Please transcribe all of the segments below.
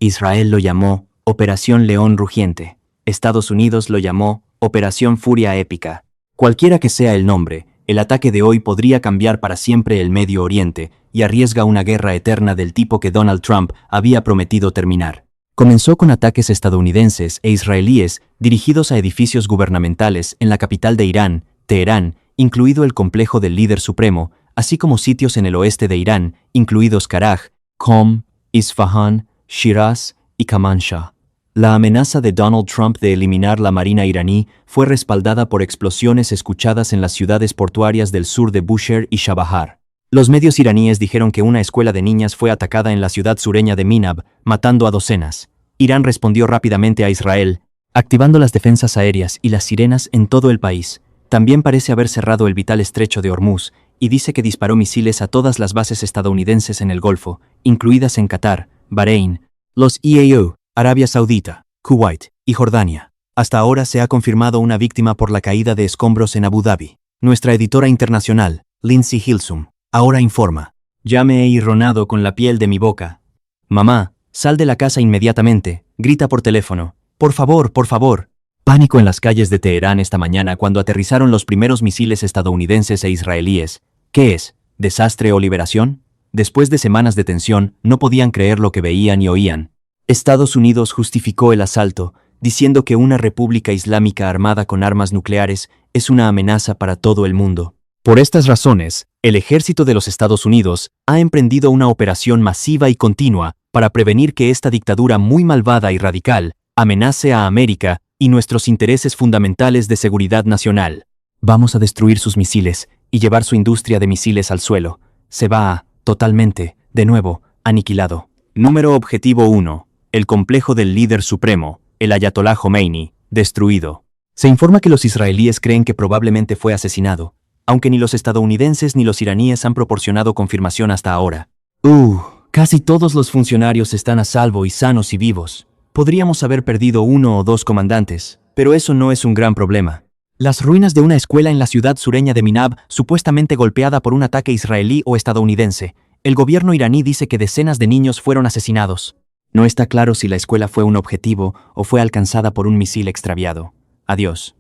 Israel lo llamó Operación León Rugiente. Estados Unidos lo llamó Operación Furia Épica. Cualquiera que sea el nombre, el ataque de hoy podría cambiar para siempre el Medio Oriente y arriesga una guerra eterna del tipo que Donald Trump había prometido terminar. Comenzó con ataques estadounidenses e israelíes dirigidos a edificios gubernamentales en la capital de Irán, Teherán, incluido el complejo del líder supremo, así como sitios en el oeste de Irán, incluidos Karaj, Qom, Isfahan, Shiraz y Kermanshah. La amenaza de Donald Trump de eliminar la marina iraní fue respaldada por explosiones escuchadas en las ciudades portuarias del sur de Bushehr y Chabahar. Los medios iraníes dijeron que una escuela de niñas fue atacada en la ciudad sureña de Minab, matando a docenas. Irán respondió rápidamente a Israel, activando las defensas aéreas y las sirenas en todo el país. También parece haber cerrado el vital estrecho de Hormuz y dice que disparó misiles a todas las bases estadounidenses en el Golfo, incluidas en Qatar, Bahrein, los EAU, Arabia Saudita, Kuwait y Jordania. Hasta ahora se ha confirmado una víctima por la caída de escombros en Abu Dhabi. Nuestra editora internacional, Lindsay Hilsum, ahora informa. Ya me he irronado con la piel de mi boca. Mamá, sal de la casa inmediatamente, grita por teléfono. Por favor, por favor. Pánico en las calles de Teherán esta mañana cuando aterrizaron los primeros misiles estadounidenses e israelíes. ¿Qué es? ¿Desastre o liberación? Después de semanas de tensión, no podían creer lo que veían y oían. Estados Unidos justificó el asalto, diciendo que una república islámica armada con armas nucleares es una amenaza para todo el mundo. Por estas razones, el ejército de los Estados Unidos ha emprendido una operación masiva y continua para prevenir que esta dictadura muy malvada y radical amenace a América y nuestros intereses fundamentales de seguridad nacional. Vamos a destruir sus misiles y llevar su industria de misiles al suelo. Se va totalmente, de nuevo, aniquilado. Número objetivo 1. El complejo del líder supremo, el Ayatollah Khomeini, destruido. Se informa que los israelíes creen que probablemente fue asesinado, aunque ni los estadounidenses ni los iraníes han proporcionado confirmación hasta ahora. Casi todos los funcionarios están a salvo y sanos y vivos. Podríamos haber perdido 1 o 2 comandantes, pero eso no es un gran problema. Las ruinas de una escuela en la ciudad sureña de Minab, supuestamente golpeada por un ataque israelí o estadounidense. El gobierno iraní dice que decenas de niños fueron asesinados. No está claro si la escuela fue un objetivo o fue alcanzada por un misil extraviado. Adiós.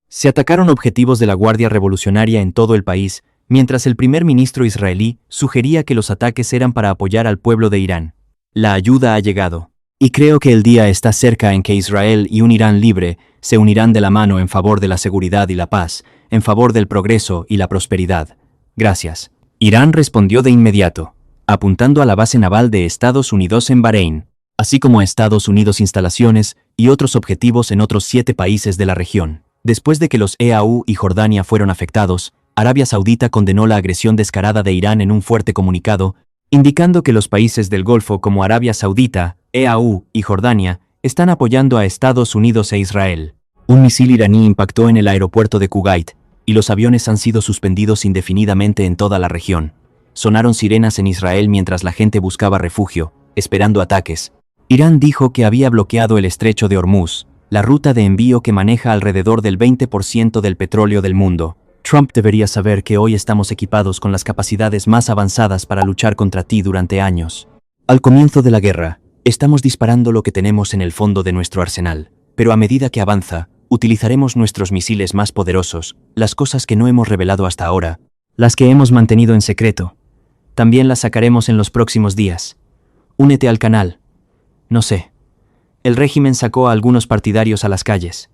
Se atacaron objetivos de la Guardia Revolucionaria en todo el país, mientras el primer ministro israelí sugería que los ataques eran para apoyar al pueblo de Irán. La ayuda ha llegado. Y creo que el día está cerca en que Israel y un Irán libre se unirán de la mano en favor de la seguridad y la paz, en favor del progreso y la prosperidad. Gracias. Irán respondió de inmediato, apuntando a la base naval de Estados Unidos en Bahrein, así como a Estados Unidos instalaciones y otros objetivos en otros 7 países de la región. Después de que los EAU y Jordania fueron afectados, Arabia Saudita condenó la agresión descarada de Irán en un fuerte comunicado, indicando que los países del Golfo como Arabia Saudita, EAU y Jordania están apoyando a Estados Unidos e Israel. Un misil iraní impactó en el aeropuerto de Kuwait, y los aviones han sido suspendidos indefinidamente en toda la región. Sonaron sirenas en Israel mientras la gente buscaba refugio, esperando ataques. Irán dijo que había bloqueado el estrecho de Hormuz, la ruta de envío que maneja alrededor del 20% del petróleo del mundo. Trump debería saber que hoy estamos equipados con las capacidades más avanzadas para luchar contra ti durante años. Al comienzo de la guerra, estamos disparando lo que tenemos en el fondo de nuestro arsenal, pero a medida que avanza, utilizaremos nuestros misiles más poderosos, las cosas que no hemos revelado hasta ahora, las que hemos mantenido en secreto. También las sacaremos en los próximos días. Únete al canal. No sé. El régimen sacó a algunos partidarios a las calles,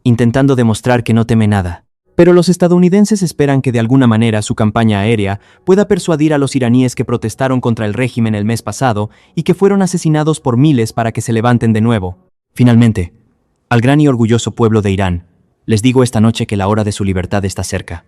intentando demostrar que no teme nada. Pero los estadounidenses esperan que de alguna manera su campaña aérea pueda persuadir a los iraníes que protestaron contra el régimen el mes pasado y que fueron asesinados por miles para que se levanten de nuevo. Finalmente, al gran y orgulloso pueblo de Irán, les digo esta noche que la hora de su libertad está cerca.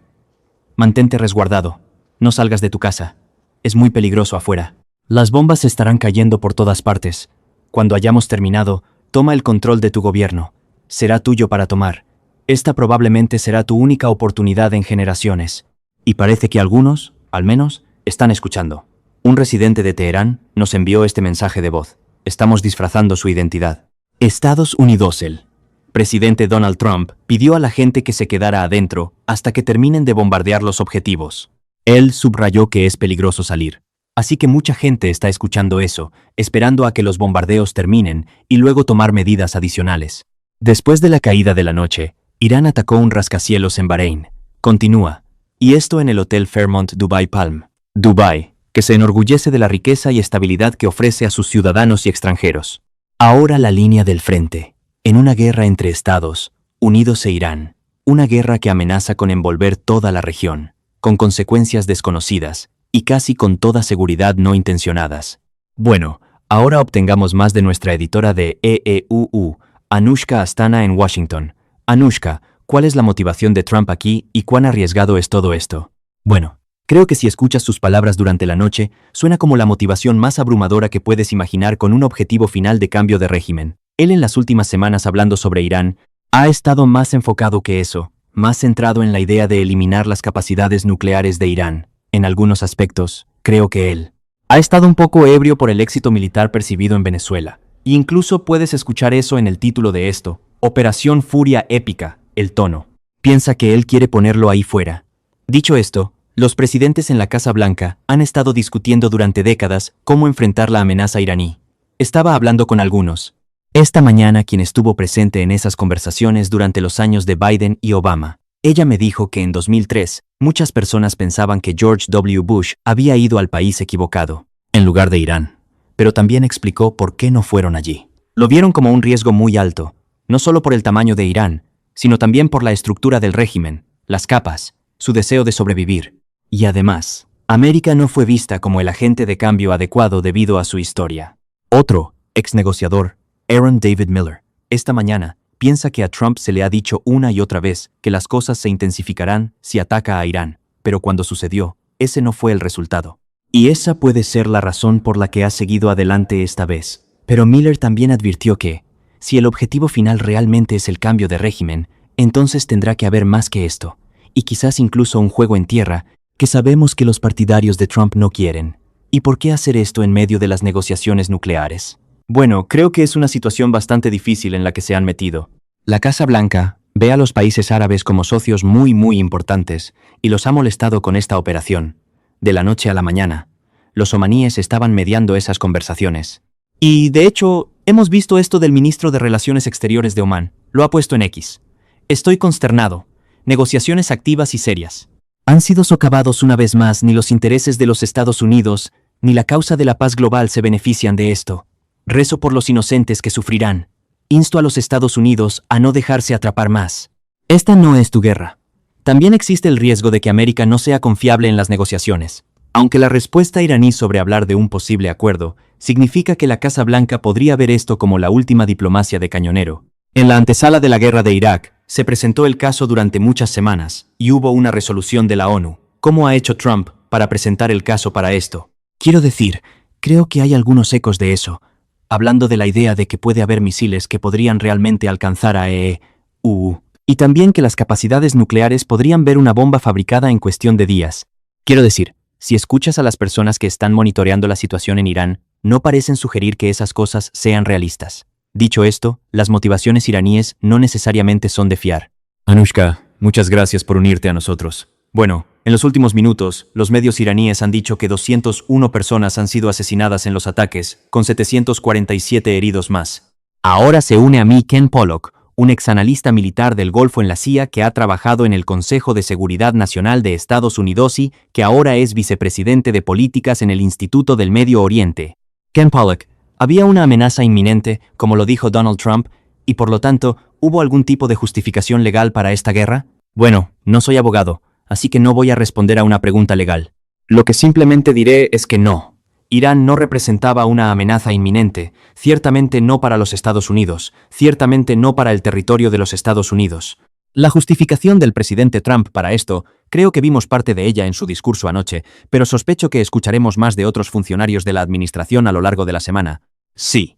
Mantente resguardado. No salgas de tu casa. Es muy peligroso afuera. Las bombas estarán cayendo por todas partes. Cuando hayamos terminado, toma el control de tu gobierno. Será tuyo para tomar. Esta probablemente será tu única oportunidad en generaciones. Y parece que algunos, al menos, están escuchando. Un residente de Teherán nos envió este mensaje de voz. Estamos disfrazando su identidad. Estados Unidos. El presidente Donald Trump pidió a la gente que se quedara adentro hasta que terminen de bombardear los objetivos. Él subrayó que es peligroso salir. Así que mucha gente está escuchando eso, esperando a que los bombardeos terminen y luego tomar medidas adicionales. Después de la caída de la noche, Irán atacó un rascacielos en Bahrein. Continúa. Y esto en el Hotel Fairmont Dubai Palm. Dubái, que se enorgullece de la riqueza y estabilidad que ofrece a sus ciudadanos y extranjeros. Ahora la línea del frente. En una guerra entre Estados Unidos e Irán. Una guerra que amenaza con envolver toda la región, con consecuencias desconocidas y casi con toda seguridad no intencionadas. Bueno, ahora obtengamos más de nuestra editora de EEUU, Anushka Astana en Washington. Anushka, ¿cuál es la motivación de Trump aquí y cuán arriesgado es todo esto? Bueno, creo que si escuchas sus palabras durante la noche, suena como la motivación más abrumadora que puedes imaginar con un objetivo final de cambio de régimen. Él en las últimas semanas hablando sobre Irán, ha estado más enfocado que eso, más centrado en la idea de eliminar las capacidades nucleares de Irán. En algunos aspectos, creo que él ha estado un poco ebrio por el éxito militar percibido en Venezuela. E incluso puedes escuchar eso en el título de esto, Operación Furia Épica, el tono. Piensa que él quiere ponerlo ahí fuera. Dicho esto, los presidentes en la Casa Blanca han estado discutiendo durante décadas cómo enfrentar la amenaza iraní. Estaba hablando con algunos. Esta mañana quien estuvo presente en esas conversaciones durante los años de Biden y Obama. Ella me dijo que en 2003, muchas personas pensaban que George W. Bush había ido al país equivocado, en lugar de Irán. Pero también explicó por qué no fueron allí. Lo vieron como un riesgo muy alto, no solo por el tamaño de Irán, sino también por la estructura del régimen, las capas, su deseo de sobrevivir. Y además, América no fue vista como el agente de cambio adecuado debido a su historia. Otro, ex negociador, Aaron David Miller, esta mañana, piensa que a Trump se le ha dicho una y otra vez que las cosas se intensificarán si ataca a Irán, pero cuando sucedió, ese no fue el resultado. Y esa puede ser la razón por la que ha seguido adelante esta vez. Pero Miller también advirtió que, si el objetivo final realmente es el cambio de régimen, entonces tendrá que haber más que esto, y quizás incluso un juego en tierra, que sabemos que los partidarios de Trump no quieren. ¿Y por qué hacer esto en medio de las negociaciones nucleares? Bueno, creo que es una situación bastante difícil en la que se han metido. La Casa Blanca ve a los países árabes como socios muy importantes y los ha molestado con esta operación. De la noche a la mañana, los omaníes estaban mediando esas conversaciones. Y, de hecho, hemos visto esto del ministro de Relaciones Exteriores de Omán. Lo ha puesto en X. Estoy consternado. Negociaciones activas y serias. Han sido socavados una vez más. Ni los intereses de los Estados Unidos, ni la causa de la paz global se benefician de esto. Rezo por los inocentes que sufrirán. Insto a los Estados Unidos a no dejarse atrapar más. Esta no es tu guerra. También existe el riesgo de que América no sea confiable en las negociaciones. Aunque la respuesta iraní sobre hablar de un posible acuerdo significa que la Casa Blanca podría ver esto como la última diplomacia de cañonero. En la antesala de la guerra de Irak, se presentó el caso durante muchas semanas y hubo una resolución de la ONU. ¿Cómo ha hecho Trump para presentar el caso para esto? Quiero decir, creo que hay algunos ecos de eso, hablando de la idea de que puede haber misiles que podrían realmente alcanzar a EEU, y también que las capacidades nucleares podrían ver una bomba fabricada en cuestión de días. Quiero decir, si escuchas a las personas que están monitoreando la situación en Irán, no parecen sugerir que esas cosas sean realistas. Dicho esto, las motivaciones iraníes no necesariamente son de fiar. Anushka, muchas gracias por unirte a nosotros. Bueno, en los últimos minutos, los medios iraníes han dicho que 201 personas han sido asesinadas en los ataques, con 747 heridos más. Ahora se une a mí Ken Pollock, un exanalista militar del Golfo en la CIA que ha trabajado en el Consejo de Seguridad Nacional de Estados Unidos y que ahora es vicepresidente de políticas en el Instituto del Medio Oriente. Ken Pollock, había una amenaza inminente, como lo dijo Donald Trump, y por lo tanto, ¿hubo algún tipo de justificación legal para esta guerra? Bueno, no soy abogado, así que no voy a responder a una pregunta legal. Lo que simplemente diré es que no. Irán no representaba una amenaza inminente, ciertamente no para los Estados Unidos, ciertamente no para el territorio de los Estados Unidos. La justificación del presidente Trump para esto, creo que vimos parte de ella en su discurso anoche, pero sospecho que escucharemos más de otros funcionarios de la administración a lo largo de la semana. Sí.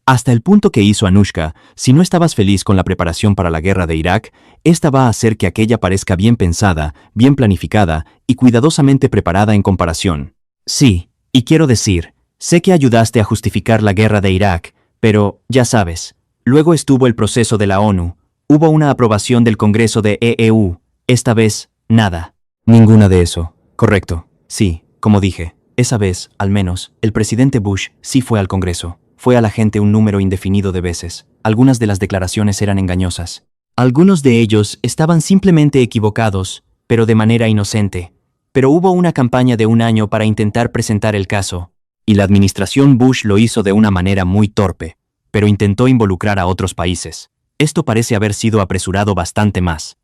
Hasta el punto que hizo Anushka, si no estabas feliz con la preparación para la guerra de Irak, esta va a hacer que aquella parezca bien pensada, bien planificada y cuidadosamente preparada en comparación. Sí, y quiero decir, sé que ayudaste a justificar la guerra de Irak, pero, ya sabes, luego estuvo el proceso de la ONU, hubo una aprobación del Congreso de EEU, esta vez, nada. Ninguna de eso. Correcto. Sí, como dije. Esa vez, al menos, el presidente Bush sí fue al Congreso. Fue a la gente un número indefinido de veces. Algunas de las declaraciones eran engañosas. Algunos de ellos estaban simplemente equivocados, pero de manera inocente. Pero hubo una campaña de un año para intentar presentar el caso. Y la administración Bush lo hizo de una manera muy torpe, pero intentó involucrar a otros países. Esto parece haber sido apresurado bastante más.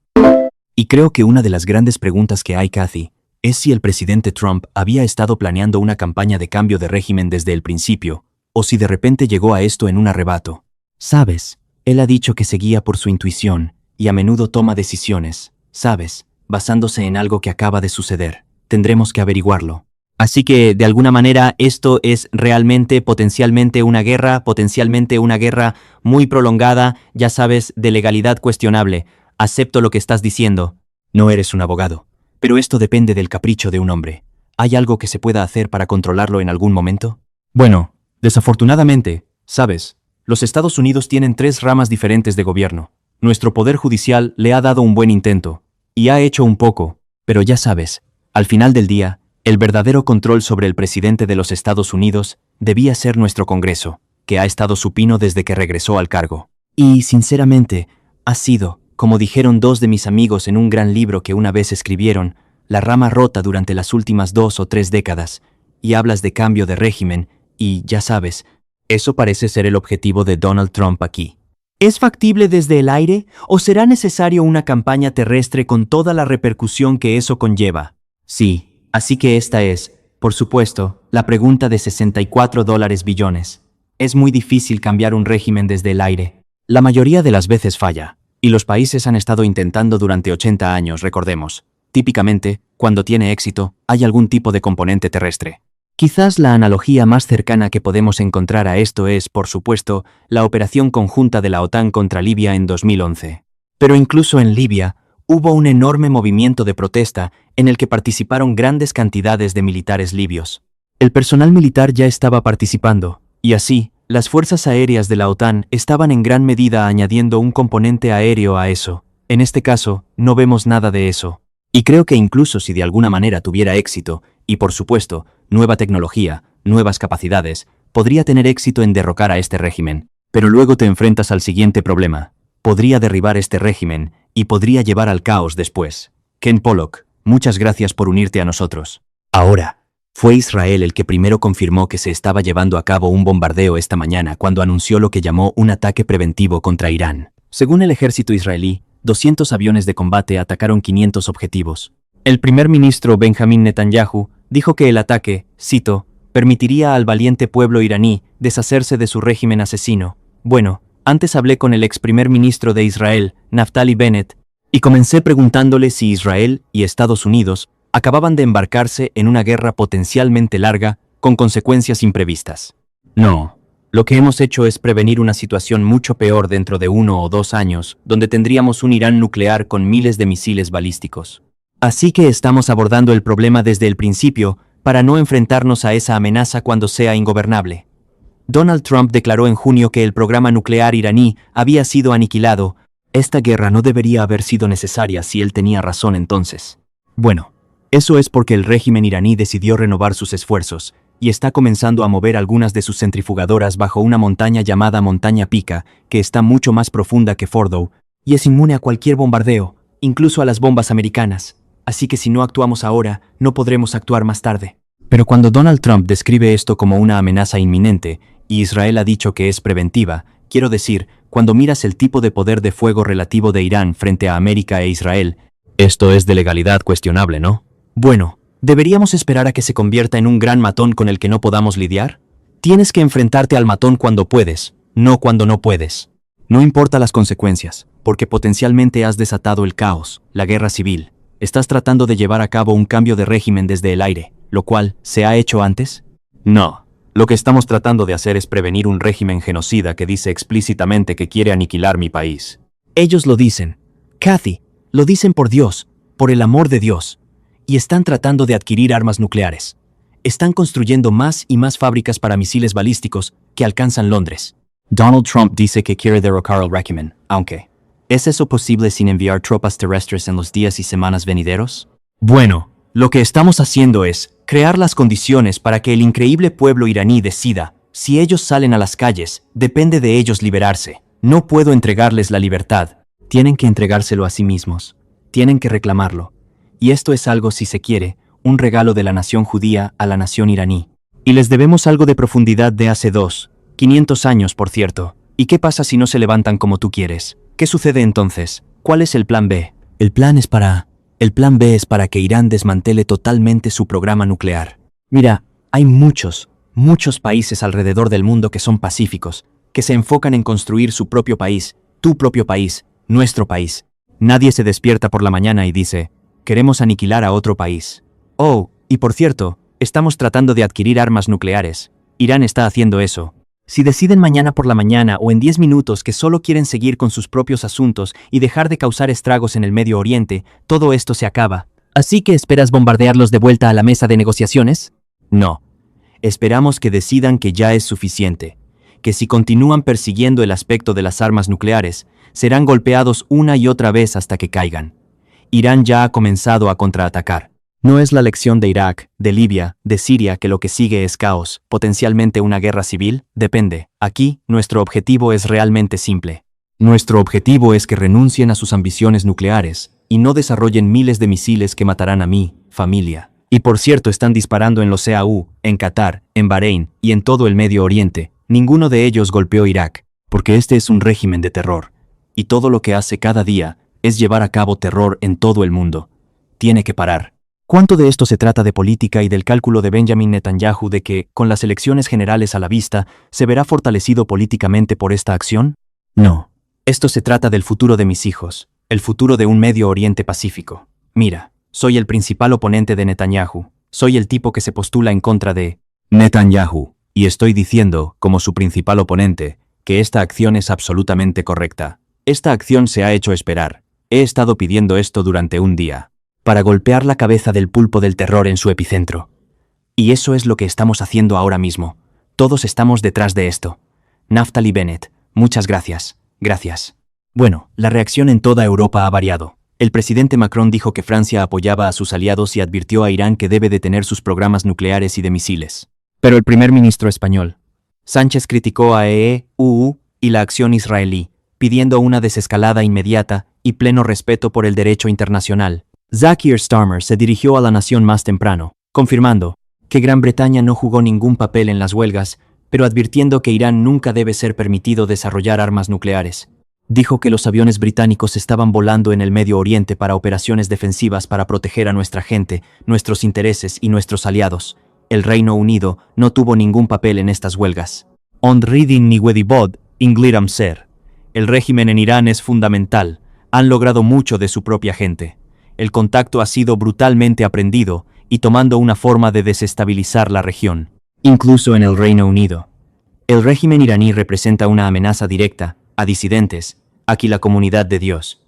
Y creo que una de las grandes preguntas que hay, Kathy, es si el presidente Trump había estado planeando una campaña de cambio de régimen desde el principio, o si de repente llegó a esto en un arrebato. Sabes, él ha dicho que seguía por su intuición, y a menudo toma decisiones, sabes, basándose en algo que acaba de suceder. Tendremos que averiguarlo. Así que, de alguna manera, esto es realmente potencialmente una guerra muy prolongada, ya sabes, de legalidad cuestionable. Acepto lo que estás diciendo. No eres un abogado. Pero esto depende del capricho de un hombre. ¿Hay algo que se pueda hacer para controlarlo en algún momento? Bueno, desafortunadamente, sabes, los Estados Unidos tienen 3 ramas diferentes de gobierno. Nuestro poder judicial le ha dado un buen intento, y ha hecho un poco, pero ya sabes, al final del día, el verdadero control sobre el presidente de los Estados Unidos debía ser nuestro Congreso, que ha estado supino desde que regresó al cargo. Y, sinceramente, ha sido, como dijeron 2 de mis amigos en un gran libro que una vez escribieron, la rama rota durante las últimas 2 o 3 décadas, y hablas de cambio de régimen, y, ya sabes, eso parece ser el objetivo de Donald Trump aquí. ¿Es factible desde el aire, o será necesario una campaña terrestre con toda la repercusión que eso conlleva? Sí, así que esta es, por supuesto, la pregunta de $64 billones. Es muy difícil cambiar un régimen desde el aire. La mayoría de las veces falla. Y los países han estado intentando durante 80 años, recordemos. Típicamente, cuando tiene éxito, hay algún tipo de componente terrestre. Quizás la analogía más cercana que podemos encontrar a esto es, por supuesto, la operación conjunta de la OTAN contra Libia en 2011. Pero incluso en Libia, hubo un enorme movimiento de protesta en el que participaron grandes cantidades de militares libios. El personal militar ya estaba participando, y así, las fuerzas aéreas de la OTAN estaban en gran medida añadiendo un componente aéreo a eso. En este caso, no vemos nada de eso. Y creo que incluso si de alguna manera tuviera éxito, y por supuesto, nueva tecnología, nuevas capacidades, podría tener éxito en derrocar a este régimen. Pero luego te enfrentas al siguiente problema. Podría derribar este régimen, y podría llevar al caos después. Ken Pollock, muchas gracias por unirte a nosotros. Ahora, fue Israel el que primero confirmó que se estaba llevando a cabo un bombardeo esta mañana cuando anunció lo que llamó un ataque preventivo contra Irán. Según el ejército israelí, 200 aviones de combate atacaron 500 objetivos. El primer ministro Benjamin Netanyahu dijo que el ataque, cito, permitiría al valiente pueblo iraní deshacerse de su régimen asesino. Bueno, antes hablé con el ex primer ministro de Israel, Naftali Bennett, y comencé preguntándole si Israel y Estados Unidos acababan de embarcarse en una guerra potencialmente larga con consecuencias imprevistas. No, lo que hemos hecho es prevenir una situación mucho peor dentro de 1 o 2 años, donde tendríamos un Irán nuclear con miles de misiles balísticos. Así que estamos abordando el problema desde el principio para no enfrentarnos a esa amenaza cuando sea ingobernable. Donald Trump declaró en junio que el programa nuclear iraní había sido aniquilado. Esta guerra no debería haber sido necesaria si él tenía razón entonces. Bueno, eso es porque el régimen iraní decidió renovar sus esfuerzos y está comenzando a mover algunas de sus centrifugadoras bajo una montaña llamada Montaña Pica, que está mucho más profunda que Fordow, y es inmune a cualquier bombardeo, incluso a las bombas americanas. Así que si no actuamos ahora, no podremos actuar más tarde. Pero cuando Donald Trump describe esto como una amenaza inminente, y Israel ha dicho que es preventiva, quiero decir, cuando miras el tipo de poder de fuego relativo de Irán frente a América e Israel, esto es de legalidad cuestionable, ¿no? Bueno, ¿deberíamos esperar a que se convierta en un gran matón con el que no podamos lidiar? Tienes que enfrentarte al matón cuando puedes, no cuando no puedes. No importa las consecuencias, porque potencialmente has desatado el caos, la guerra civil. ¿Estás tratando de llevar a cabo un cambio de régimen desde el aire, lo cual se ha hecho antes? No. Lo que estamos tratando de hacer es prevenir un régimen genocida que dice explícitamente que quiere aniquilar mi país. Ellos lo dicen. Kathy, lo dicen por Dios, por el amor de Dios. Y están tratando de adquirir armas nucleares. Están construyendo más y más fábricas para misiles balísticos que alcanzan Londres. Donald Trump dice que quiere derrocar al régimen, aunque... ¿Es eso posible sin enviar tropas terrestres en los días y semanas venideros? Bueno, lo que estamos haciendo es Crear las condiciones para que el increíble pueblo iraní decida. Si ellos salen a las calles, depende de ellos liberarse. No puedo entregarles la libertad. Tienen que entregárselo a sí mismos. Tienen que reclamarlo. Y esto es algo, si se quiere, un regalo de la nación judía a la nación iraní. Y les debemos algo de profundidad de hace 500 años, por cierto. ¿Y qué pasa si no se levantan como tú quieres? ¿Qué sucede entonces? ¿Cuál es el plan B? El plan B es para que Irán desmantele totalmente su programa nuclear. Mira, hay muchos países alrededor del mundo que son pacíficos, que se enfocan en construir su propio país, tu propio país, nuestro país. Nadie se despierta por la mañana y dice, queremos aniquilar a otro país. Oh, y por cierto, estamos tratando de adquirir armas nucleares. Irán está haciendo eso. Si deciden mañana por la mañana o en 10 minutos que solo quieren seguir con sus propios asuntos y dejar de causar estragos en el Medio Oriente, todo esto se acaba. ¿Así que esperas bombardearlos de vuelta a la mesa de negociaciones? No. Esperamos que decidan que ya es suficiente, que si continúan persiguiendo el aspecto de las armas nucleares, serán golpeados una y otra vez hasta que caigan. Irán ya ha comenzado a contraatacar. No es la lección de Irak, de Libia, de Siria que lo que sigue es caos, potencialmente una guerra civil, depende. Aquí, nuestro objetivo es realmente simple. Nuestro objetivo es que renuncien a sus ambiciones nucleares y no desarrollen miles de misiles que matarán a mi familia. Y por cierto, están disparando en los EAU, en Qatar, en Bahrein y en todo el Medio Oriente. Ninguno de ellos golpeó Irak, porque este es un régimen de terror. Y todo lo que hace cada día es llevar a cabo terror en todo el mundo. Tiene que parar. ¿Cuánto de esto se trata de política y del cálculo de Benjamin Netanyahu de que, con las elecciones generales a la vista, se verá fortalecido políticamente por esta acción? No. Esto se trata del futuro de mis hijos, el futuro de un Medio Oriente pacífico. Mira, soy el principal oponente de Netanyahu, soy el tipo que se postula en contra de Netanyahu, y estoy diciendo, como su principal oponente, que esta acción es absolutamente correcta. Esta acción se ha hecho esperar. He estado pidiendo esto durante un día. Para golpear la cabeza del pulpo del terror en su epicentro. Y eso es lo que estamos haciendo ahora mismo. Todos estamos detrás de esto. Naftali Bennett, muchas gracias. Gracias. Bueno, la reacción en toda Europa ha variado. El presidente Macron dijo que Francia apoyaba a sus aliados y advirtió a Irán que debe detener sus programas nucleares y de misiles. Pero el primer ministro español, Sánchez, criticó a EU y la acción israelí, pidiendo una desescalada inmediata y pleno respeto por el derecho internacional. Keir Starmer se dirigió a la nación más temprano, confirmando que Gran Bretaña no jugó ningún papel en las huelgas, pero advirtiendo que Irán nunca debe ser permitido desarrollar armas nucleares. Dijo que los aviones británicos estaban volando en el Medio Oriente para operaciones defensivas para proteger a nuestra gente, nuestros intereses y nuestros aliados. El Reino Unido no tuvo ningún papel en estas huelgas. Ond reading ni Wedibod, Ingliram ser. El régimen en Irán es fundamental. Han logrado mucho de su propia gente. El contacto ha sido brutalmente aprendido y tomando una forma de desestabilizar la región, incluso en el Reino Unido. El régimen iraní representa una amenaza directa a disidentes, aquí la comunidad de Dios.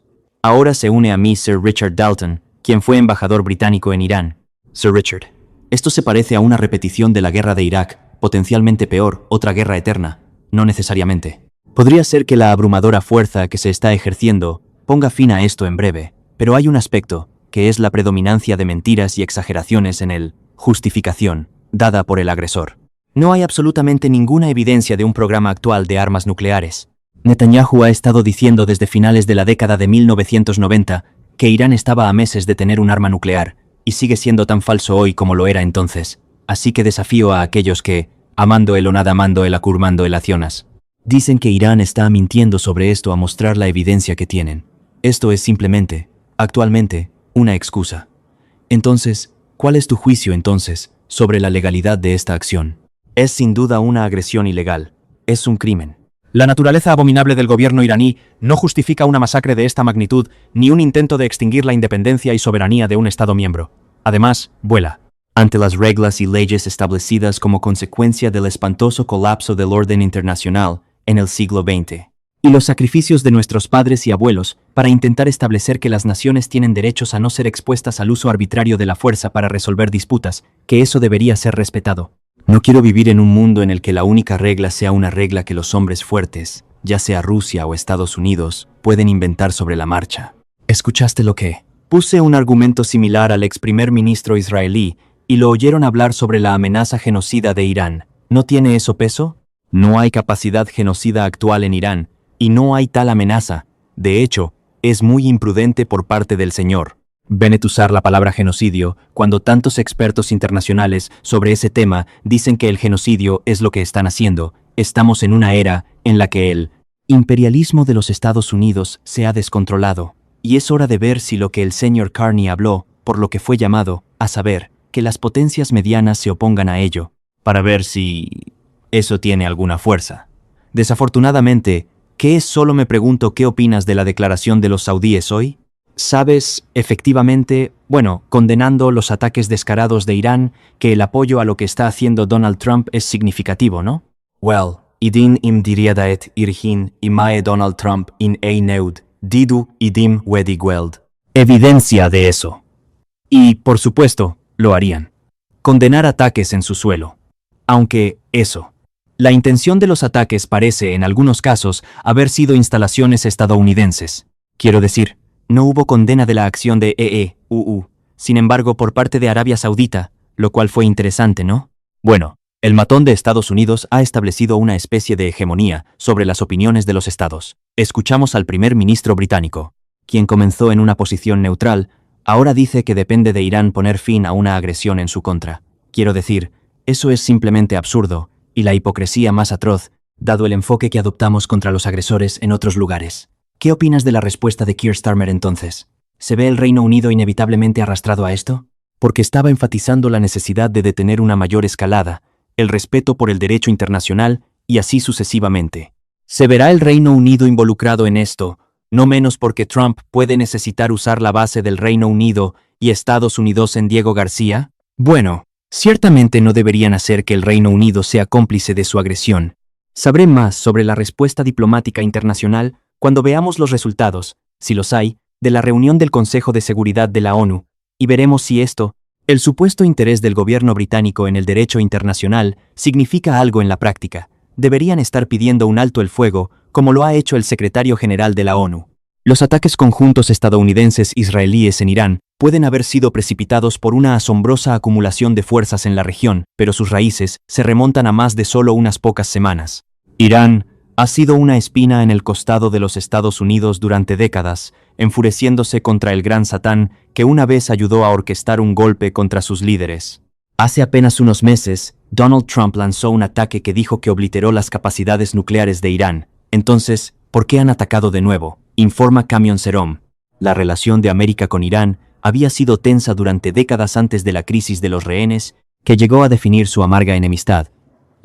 Ahora se une a mí Sir Richard Dalton, quien fue embajador británico en Irán. Sir Richard, esto se parece a una repetición de la guerra de Irak, potencialmente peor, otra guerra eterna. No necesariamente. Podría ser que la abrumadora fuerza que se está ejerciendo ponga fin a esto en breve. Pero hay un aspecto, que es la predominancia de mentiras y exageraciones en el justificación, dada por el agresor. No hay absolutamente ninguna evidencia de un programa actual de armas nucleares. Netanyahu ha estado diciendo desde finales de la década de 1990 que Irán estaba a meses de tener un arma nuclear, y sigue siendo tan falso hoy como lo era entonces. Así que desafío a aquellos que, amando el o nada mando el acurmando el accionas, dicen que Irán está mintiendo sobre esto a mostrar la evidencia que tienen. Esto es simplemente, actualmente, una excusa. Entonces, ¿cuál es tu juicio entonces sobre la legalidad de esta acción? Es sin duda una agresión ilegal. Es un crimen. La naturaleza abominable del gobierno iraní no justifica una masacre de esta magnitud ni un intento de extinguir la independencia y soberanía de un Estado miembro. Además, vuela ante las reglas y leyes establecidas como consecuencia del espantoso colapso del orden internacional en el siglo XX. Y los sacrificios de nuestros padres y abuelos para intentar establecer que las naciones tienen derechos a no ser expuestas al uso arbitrario de la fuerza para resolver disputas, que eso debería ser respetado. No quiero vivir en un mundo en el que la única regla sea una regla que los hombres fuertes, ya sea Rusia o Estados Unidos, pueden inventar sobre la marcha. ¿Escuchaste lo que? Puse un argumento similar al ex primer ministro israelí, y lo oyeron hablar sobre la amenaza genocida de Irán. ¿No tiene eso peso? No hay capacidad genocida actual en Irán, y no hay tal amenaza. De hecho, es muy imprudente por parte del señor Bennett usar la palabra genocidio cuando tantos expertos internacionales sobre ese tema dicen que el genocidio es lo que están haciendo. Estamos en una era en la que el imperialismo de los Estados Unidos se ha descontrolado, y es hora de ver si lo que el señor Carney habló, por lo que fue llamado, a saber, que las potencias medianas se opongan a ello, para ver si eso tiene alguna fuerza. Desafortunadamente, ¿qué es? Solo me pregunto qué opinas de la declaración de los saudíes hoy. Sabes, efectivamente, condenando los ataques descarados de Irán, que el apoyo a lo que está haciendo Donald Trump es significativo, ¿no? Well, idin im diriadaet irhin imae Donald Trump in eineud, didu idim wedi gweld. Evidencia de eso. Y, por supuesto, lo harían. Condenar ataques en su suelo. Aunque, eso. La intención de los ataques parece, en algunos casos, haber sido instalaciones estadounidenses. Quiero decir, no hubo condena de la acción de EEUU, sin embargo, por parte de Arabia Saudita, lo cual fue interesante, ¿no? Bueno, el matón de Estados Unidos ha establecido una especie de hegemonía sobre las opiniones de los estados. Escuchamos al primer ministro británico, quien comenzó en una posición neutral, ahora dice que depende de Irán poner fin a una agresión en su contra. Quiero decir, eso es simplemente absurdo, y la hipocresía más atroz, dado el enfoque que adoptamos contra los agresores en otros lugares. ¿Qué opinas de la respuesta de Keir Starmer entonces? ¿Se ve el Reino Unido inevitablemente arrastrado a esto? Porque estaba enfatizando la necesidad de detener una mayor escalada, el respeto por el derecho internacional y así sucesivamente. ¿Se verá el Reino Unido involucrado en esto? No menos porque Trump puede necesitar usar la base del Reino Unido y Estados Unidos en Diego García. Bueno, ciertamente no deberían hacer que el Reino Unido sea cómplice de su agresión. Sabré más sobre la respuesta diplomática internacional cuando veamos los resultados, si los hay, de la reunión del Consejo de Seguridad de la ONU, y veremos si esto, el supuesto interés del gobierno británico en el derecho internacional, significa algo en la práctica. Deberían estar pidiendo un alto el fuego, como lo ha hecho el secretario general de la ONU. Los ataques conjuntos estadounidenses-israelíes en Irán pueden haber sido precipitados por una asombrosa acumulación de fuerzas en la región, pero sus raíces se remontan a más de solo unas pocas semanas. Irán ha sido una espina en el costado de los Estados Unidos durante décadas, enfureciéndose contra el gran Satán que una vez ayudó a orquestar un golpe contra sus líderes. Hace apenas unos meses, Donald Trump lanzó un ataque que dijo que obliteró las capacidades nucleares de Irán. Entonces, ¿por qué han atacado de nuevo? Informa Camion Serom. La relación de América con Irán había sido tensa durante décadas antes de la crisis de los rehenes, que llegó a definir su amarga enemistad.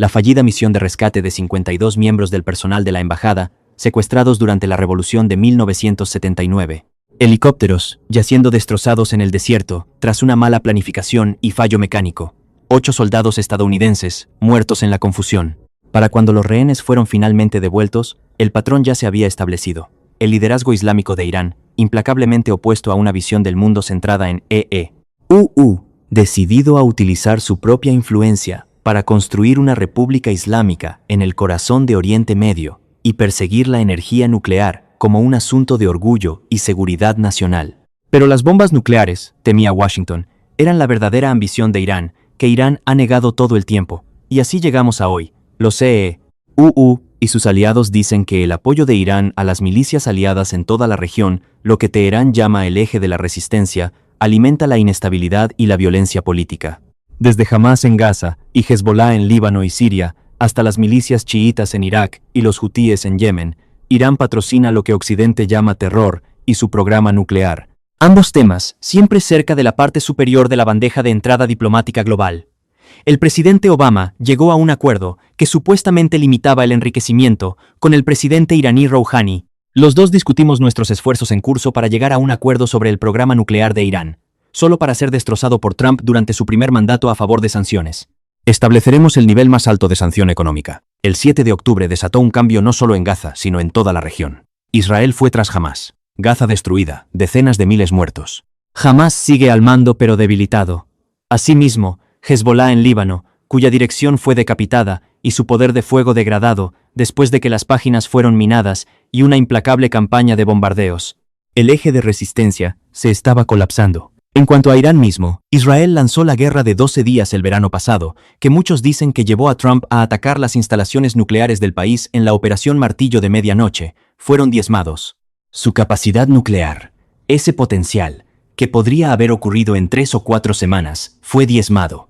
La fallida misión de rescate de 52 miembros del personal de la embajada, secuestrados durante la Revolución de 1979. Helicópteros, yaciendo destrozados en el desierto, tras una mala planificación y fallo mecánico. 8 soldados estadounidenses, muertos en la confusión. Para cuando los rehenes fueron finalmente devueltos, el patrón ya se había establecido. El liderazgo islámico de Irán, implacablemente opuesto a una visión del mundo centrada en decidido a utilizar su propia influencia para construir una república islámica en el corazón de Oriente Medio y perseguir la energía nuclear como un asunto de orgullo y seguridad nacional. Pero las bombas nucleares, temía Washington, eran la verdadera ambición de Irán, que Irán ha negado todo el tiempo, y así llegamos a hoy. Los EEUU y sus aliados dicen que el apoyo de Irán a las milicias aliadas en toda la región, lo que Teherán llama el eje de la resistencia, alimenta la inestabilidad y la violencia política. Desde Hamás en Gaza y Hezbollah en Líbano y Siria, hasta las milicias chiitas en Irak y los hutíes en Yemen, Irán patrocina lo que Occidente llama terror y su programa nuclear. Ambos temas siempre cerca de la parte superior de la bandeja de entrada diplomática global. El presidente Obama llegó a un acuerdo que supuestamente limitaba el enriquecimiento con el presidente iraní Rouhani. Los dos discutimos nuestros esfuerzos en curso para llegar a un acuerdo sobre el programa nuclear de Irán, solo para ser destrozado por Trump durante su primer mandato a favor de sanciones. Estableceremos el nivel más alto de sanción económica. El 7 de octubre desató un cambio no solo en Gaza, sino en toda la región. Israel fue tras Hamás. Gaza destruida, decenas de miles muertos. Hamás sigue al mando pero debilitado. Asimismo, Hezbollah en Líbano, cuya dirección fue decapitada y su poder de fuego degradado después de que las páginas fueron minadas y una implacable campaña de bombardeos. El eje de resistencia se estaba colapsando. En cuanto a Irán mismo, Israel lanzó la guerra de 12 días el verano pasado, que muchos dicen que llevó a Trump a atacar las instalaciones nucleares del país en la Operación Martillo de Medianoche, fueron diezmados. Su capacidad nuclear, ese potencial, que podría haber ocurrido en 3 o 4 semanas, fue diezmado.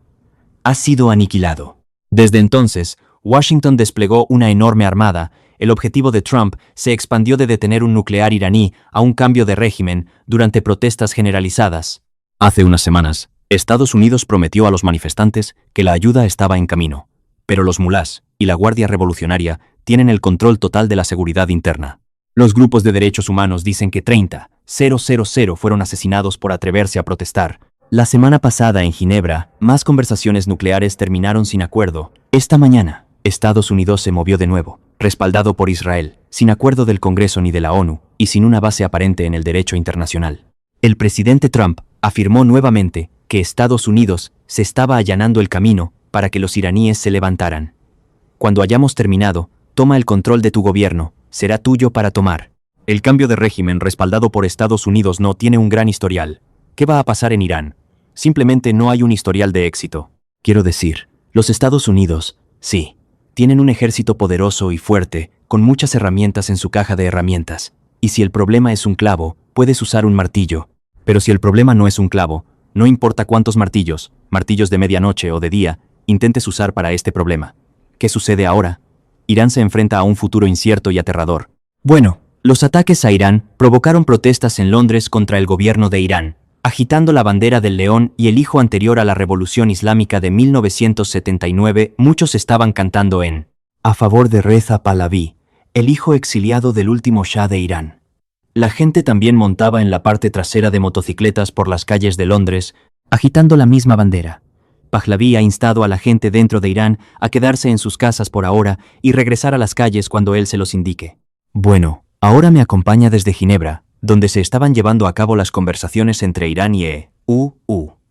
Ha sido aniquilado. Desde entonces, Washington desplegó una enorme armada. El objetivo de Trump se expandió de detener un nuclear iraní a un cambio de régimen durante protestas generalizadas. Hace unas semanas, Estados Unidos prometió a los manifestantes que la ayuda estaba en camino, pero los mulás y la Guardia Revolucionaria tienen el control total de la seguridad interna. Los grupos de derechos humanos dicen que 30,000 fueron asesinados por atreverse a protestar. La semana pasada en Ginebra, más conversaciones nucleares terminaron sin acuerdo. Esta mañana, Estados Unidos se movió de nuevo, respaldado por Israel, sin acuerdo del Congreso ni de la ONU, y sin una base aparente en el derecho internacional. El presidente Trump afirmó nuevamente que Estados Unidos se estaba allanando el camino para que los iraníes se levantaran. Cuando hayamos terminado, toma el control de tu gobierno, será tuyo para tomar. El cambio de régimen respaldado por Estados Unidos no tiene un gran historial. ¿Qué va a pasar en Irán? Simplemente no hay un historial de éxito. Quiero decir, los Estados Unidos, sí, tienen un ejército poderoso y fuerte, con muchas herramientas en su caja de herramientas. Y si el problema es un clavo, puedes usar un martillo. Pero si el problema no es un clavo, no importa cuántos martillos de medianoche o de día, intentes usar para este problema. ¿Qué sucede ahora? Irán se enfrenta a un futuro incierto y aterrador. Bueno, los ataques a Irán provocaron protestas en Londres contra el gobierno de Irán, agitando la bandera del león y el hijo anterior a la Revolución Islámica de 1979. Muchos estaban cantando a favor de Reza Pahlaví, el hijo exiliado del último Shah de Irán. La gente también montaba en la parte trasera de motocicletas por las calles de Londres, agitando la misma bandera. Pahlaví ha instado a la gente dentro de Irán a quedarse en sus casas por ahora y regresar a las calles cuando él se los indique. Bueno, ahora me acompaña desde Ginebra, donde se estaban llevando a cabo las conversaciones entre Irán y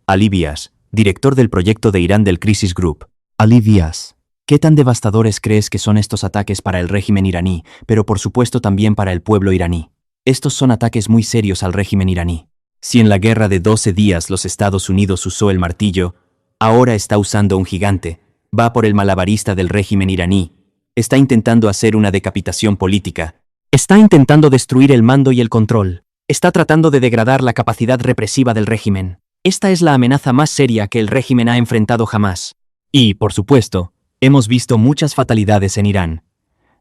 Ali Bias, director del proyecto de Irán del Crisis Group. Ali Bias, ¿qué tan devastadores crees que son estos ataques para el régimen iraní, pero por supuesto también para el pueblo iraní? Estos son ataques muy serios al régimen iraní. Si en la guerra de 12 días los Estados Unidos usó el martillo, ahora está usando un gigante, va por el malabarista del régimen iraní, está intentando hacer una decapitación política, está intentando destruir el mando y el control, está tratando de degradar la capacidad represiva del régimen. Esta es la amenaza más seria que el régimen ha enfrentado jamás. Y, por supuesto, hemos visto muchas fatalidades en Irán.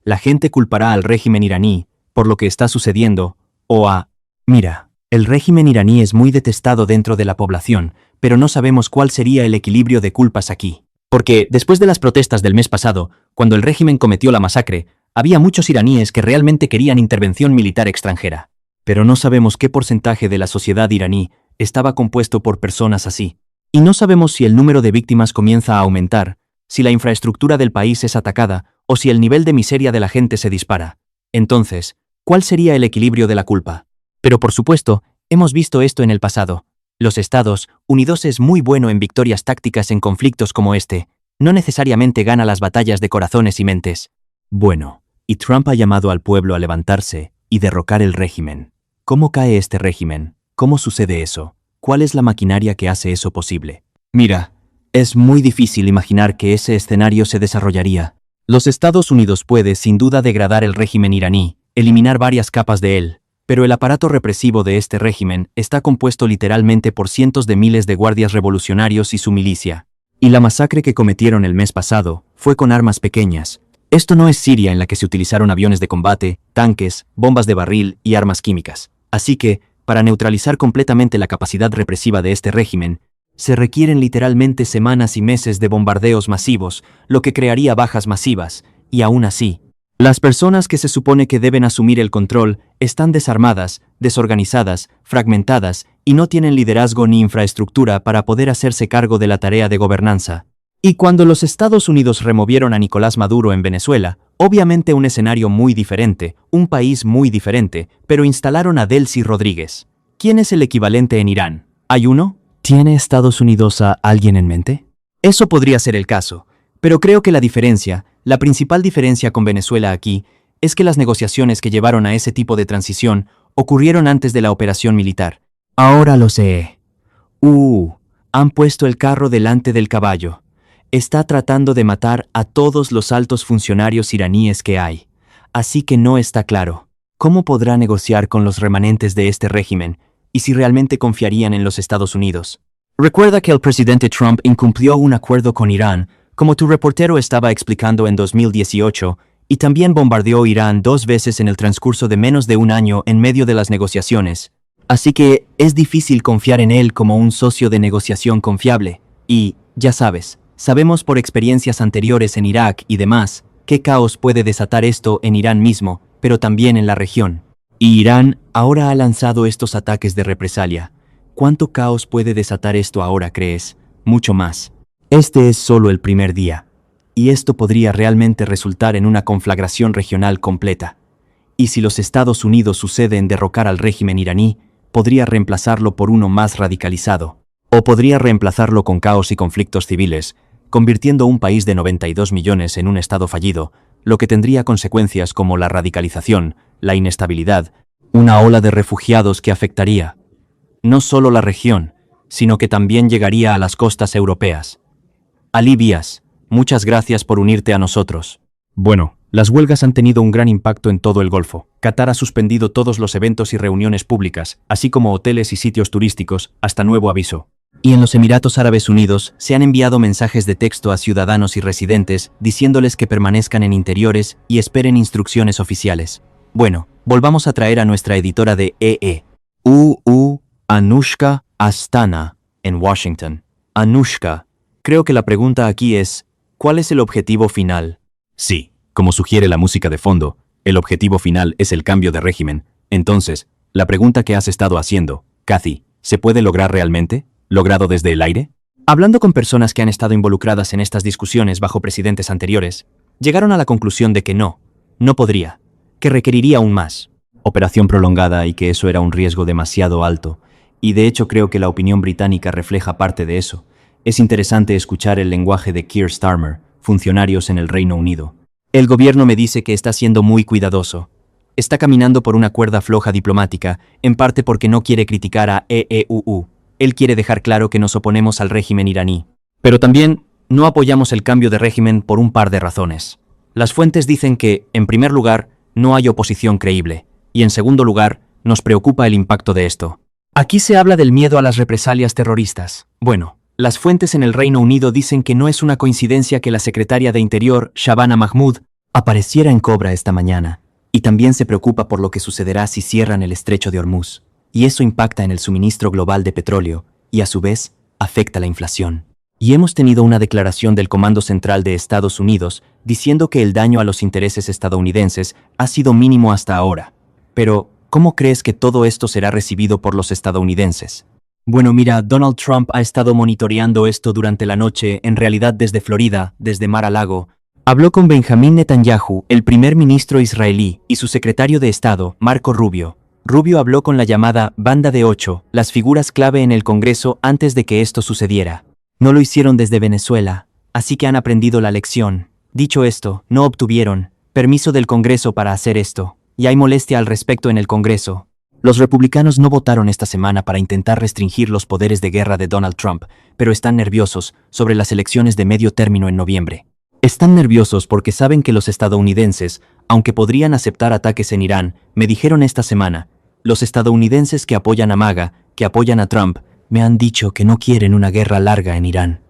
La gente culpará al régimen iraní por lo que está sucediendo, mira, el régimen iraní es muy detestado dentro de la población, pero no sabemos cuál sería el equilibrio de culpas aquí. Porque, después de las protestas del mes pasado, cuando el régimen cometió la masacre, había muchos iraníes que realmente querían intervención militar extranjera. Pero no sabemos qué porcentaje de la sociedad iraní estaba compuesto por personas así. Y no sabemos si el número de víctimas comienza a aumentar, si la infraestructura del país es atacada, o si el nivel de miseria de la gente se dispara. Entonces, ¿cuál sería el equilibrio de la culpa? Pero por supuesto, hemos visto esto en el pasado. Los Estados Unidos es muy bueno en victorias tácticas en conflictos como este. No necesariamente gana las batallas de corazones y mentes. Bueno, y Trump ha llamado al pueblo a levantarse y derrocar el régimen. ¿Cómo cae este régimen? ¿Cómo sucede eso? ¿Cuál es la maquinaria que hace eso posible? Mira, es muy difícil imaginar que ese escenario se desarrollaría. Los Estados Unidos puede, sin duda, degradar el régimen iraní, eliminar varias capas de él, pero el aparato represivo de este régimen está compuesto literalmente por cientos de miles de guardias revolucionarios y su milicia. Y la masacre que cometieron el mes pasado fue con armas pequeñas. Esto no es Siria, en la que se utilizaron aviones de combate, tanques, bombas de barril y armas químicas. Así que, para neutralizar completamente la capacidad represiva de este régimen, se requieren literalmente semanas y meses de bombardeos masivos, lo que crearía bajas masivas, y aún así, las personas que se supone que deben asumir el control están desarmadas, desorganizadas, fragmentadas y no tienen liderazgo ni infraestructura para poder hacerse cargo de la tarea de gobernanza. Y cuando los Estados Unidos removieron a Nicolás Maduro en Venezuela, obviamente un escenario muy diferente, un país muy diferente, pero instalaron a Delcy Rodríguez. ¿Quién es el equivalente en Irán? ¿Hay uno? ¿Tiene Estados Unidos a alguien en mente? Eso podría ser el caso, pero creo que la principal diferencia con Venezuela aquí, es que las negociaciones que llevaron a ese tipo de transición ocurrieron antes de la operación militar. Ahora lo sé. Han puesto el carro delante del caballo. Está tratando de matar a todos los altos funcionarios iraníes que hay. Así que no está claro cómo podrá negociar con los remanentes de este régimen y si realmente confiarían en los Estados Unidos. Recuerda que el presidente Trump incumplió un acuerdo con Irán, como tu reportero estaba explicando en 2018, y también bombardeó Irán 2 veces en el transcurso de menos de un año en medio de las negociaciones. Así que es difícil confiar en él como un socio de negociación confiable. Y, ya sabes, sabemos por experiencias anteriores en Irak y demás, qué caos puede desatar esto en Irán mismo, pero también en la región. Y Irán ahora ha lanzado estos ataques de represalia. ¿Cuánto caos puede desatar esto ahora, crees? Mucho más. Este es solo el primer día. Y esto podría realmente resultar en una conflagración regional completa. Y si los Estados Unidos sucede en derrocar al régimen iraní, podría reemplazarlo por uno más radicalizado. O podría reemplazarlo con caos y conflictos civiles, convirtiendo un país de 92 millones en un estado fallido, lo que tendría consecuencias como la radicalización, la inestabilidad, una ola de refugiados que afectaría no solo la región, sino que también llegaría a las costas europeas. Ali Bias, muchas gracias por unirte a nosotros. Bueno, las huelgas han tenido un gran impacto en todo el Golfo. Qatar ha suspendido todos los eventos y reuniones públicas, así como hoteles y sitios turísticos, hasta nuevo aviso. Y en los Emiratos Árabes Unidos se han enviado mensajes de texto a ciudadanos y residentes diciéndoles que permanezcan en interiores y esperen instrucciones oficiales. Bueno, volvamos a traer a nuestra editora de Anushka Astana, en Washington. Anushka, creo que la pregunta aquí es, ¿cuál es el objetivo final? Sí, como sugiere la música de fondo, el objetivo final es el cambio de régimen. Entonces, la pregunta que has estado haciendo, Kathy, ¿se puede lograr realmente? ¿Logrado desde el aire? Hablando con personas que han estado involucradas en estas discusiones bajo presidentes anteriores, llegaron a la conclusión de que no podría, que requeriría aún más operación prolongada y que eso era un riesgo demasiado alto. Y de hecho creo que la opinión británica refleja parte de eso. Es interesante escuchar el lenguaje de Keir Starmer, funcionarios en el Reino Unido. El gobierno me dice que está siendo muy cuidadoso. Está caminando por una cuerda floja diplomática, en parte porque no quiere criticar a EEUU. Él quiere dejar claro que nos oponemos al régimen iraní. Pero también no apoyamos el cambio de régimen por un par de razones. Las fuentes dicen que, en primer lugar, no hay oposición creíble, y en segundo lugar, nos preocupa el impacto de esto. Aquí se habla del miedo a las represalias terroristas. Bueno, las fuentes en el Reino Unido dicen que no es una coincidencia que la secretaria de Interior, Shabana Mahmood, apareciera en Cobra esta mañana, y también se preocupa por lo que sucederá si cierran el estrecho de Hormuz, y eso impacta en el suministro global de petróleo, y a su vez, afecta la inflación. Y hemos tenido una declaración del Comando Central de Estados Unidos diciendo que el daño a los intereses estadounidenses ha sido mínimo hasta ahora. Pero, ¿cómo crees que todo esto será recibido por los estadounidenses? Bueno, mira, Donald Trump ha estado monitoreando esto durante la noche, en realidad desde Florida, desde Mar-a-Lago. Habló con Benjamín Netanyahu, el primer ministro israelí, y su secretario de Estado, Marco Rubio. Rubio habló con la llamada Banda de 8, las figuras clave en el Congreso antes de que esto sucediera. No lo hicieron desde Venezuela, así que han aprendido la lección. Dicho esto, no obtuvieron permiso del Congreso para hacer esto, y hay molestia al respecto en el Congreso. Los republicanos no votaron esta semana para intentar restringir los poderes de guerra de Donald Trump, pero están nerviosos sobre las elecciones de medio término en noviembre. Están nerviosos porque saben que los estadounidenses, aunque podrían aceptar ataques en Irán, me dijeron esta semana, los estadounidenses que apoyan a MAGA, que apoyan a Trump, me han dicho que no quieren una guerra larga en Irán.